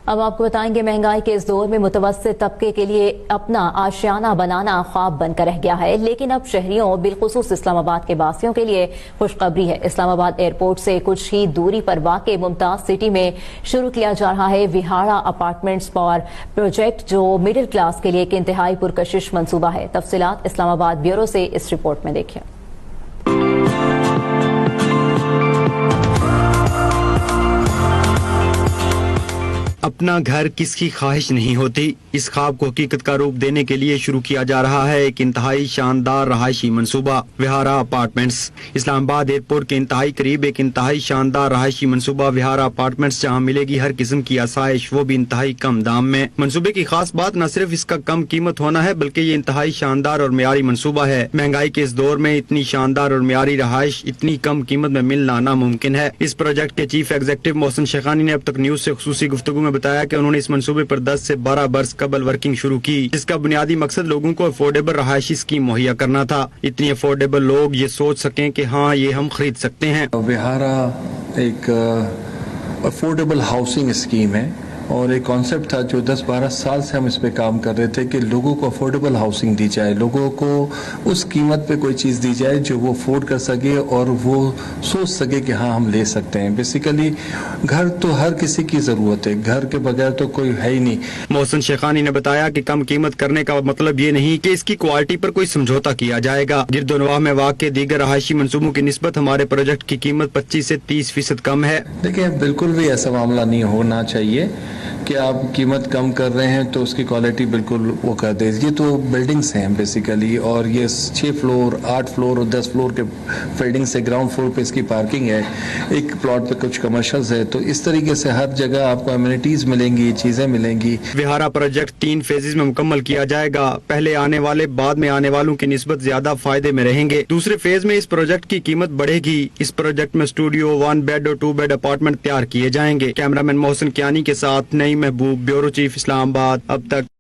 اب آپ کو بتائیں گے مہنگائی کے اس دور میں متوسط طبقے کے لیے اپنا آشیانہ بنانا خواب بن کر رہ گیا ہے، لیکن اب شہریوں بالخصوص اسلام آباد کے باسیوں کے لیے خوشخبری ہے۔ اسلام آباد ایئرپورٹ سے کچھ ہی دوری پر واقع ممتاز سٹی میں شروع کیا جا رہا ہے وہارا اپارٹمنٹس فار پروجیکٹ، جو مڈل کلاس کے لیے ایک انتہائی پرکشش منصوبہ ہے۔ تفصیلات اسلام آباد بیورو سے اس رپورٹ میں دیکھیں۔ اپنا گھر کس کی خواہش نہیں ہوتی؟ اس خواب کو حقیقت کا روپ دینے کے لیے شروع کیا جا رہا ہے ایک انتہائی شاندار رہائشی منصوبہ، وہارا اپارٹمنٹس۔ اسلام آباد ایئرپورٹ کے انتہائی قریب ایک انتہائی شاندار رہائشی منصوبہ وہارا اپارٹمنٹس، جہاں ملے گی ہر قسم کی آسائش، وہ بھی انتہائی کم دام میں۔ منصوبے کی خاص بات نہ صرف اس کا کم قیمت ہونا ہے، بلکہ یہ انتہائی شاندار اور معیاری منصوبہ ہے۔ مہنگائی کے اس دور میں اتنی شاندار اور معیاری رہائش اتنی کم قیمت میں ملنا ناممکن ہے۔ اس پروجیکٹ کے چیف ایگزیکٹو محسن شیخانی نے اب تک نیوز سے خصوصی گفتگو میں بتایا کہ انہوں نے اس منصوبے پر 10 سے 12 برس قبل ورکنگ شروع کی، جس کا بنیادی مقصد لوگوں کو افورڈیبل رہائشی اسکیم مہیا کرنا تھا۔ اتنی افورڈیبل لوگ یہ سوچ سکیں کہ ہاں یہ ہم خرید سکتے ہیں۔ وہارا ایک افورڈیبل ہاؤسنگ اسکیم ہے اور ایک کانسیپٹ تھا جو 10-12 سال سے ہم اس پہ کام کر رہے تھے کہ لوگوں کو افورڈیبل ہاؤسنگ دی جائے، لوگوں کو اس قیمت پہ کوئی چیز دی جائے جو وہ افورڈ کر سکے اور وہ سوچ سکے کہ ہاں ہم لے سکتے ہیں۔ بیسیکلی گھر تو ہر کسی کی ضرورت ہے، گھر کے بغیر تو کوئی ہے ہی نہیں۔ محسن شیخانی نے بتایا کہ کم قیمت کرنے کا مطلب یہ نہیں کہ اس کی کوالٹی پر کوئی سمجھوتا کیا جائے گا۔ گرد و نواح میں واقع دیگر رہائشی منصوبوں کی نسبت ہمارے پروجیکٹ کی قیمت 25 سے 30% کم ہے۔ دیکھیں بالکل بھی ایسا معاملہ نہیں ہونا چاہیے کہ آپ قیمت کم کر رہے ہیں تو اس کی کوالٹی بالکل وہ کر دے۔ یہ تو بلڈنگز ہیں بیسیکلی، اور یہ 6 فلور 8 فلور اور 10 فلور کے بلڈنگز ہے۔ گراؤنڈ فلور پہ اس کی پارکنگ ہے، ایک پلاٹ پہ کچھ کمرشلز ہے، تو اس طریقے سے ہر جگہ آپ کو ایمینٹیز ملیں گی، چیزیں ملیں گی۔ وہارا پروجیکٹ 3 فیزز میں مکمل کیا جائے گا۔ پہلے آنے والے بعد میں آنے والوں کی نسبت زیادہ فائدے میں رہیں گے۔ دوسرے فیز میں اس پروجیکٹ کی قیمت بڑھے گی۔ اس پروجیکٹ میں اسٹوڈیو، 1 بیڈ اور 2 بیڈ اپارٹمنٹ تیار کیے جائیں گے۔ کیمرہ مین محسن کیانی کے ساتھ نئی محبوب، بیورو چیف، اسلام آباد۔ اب تک۔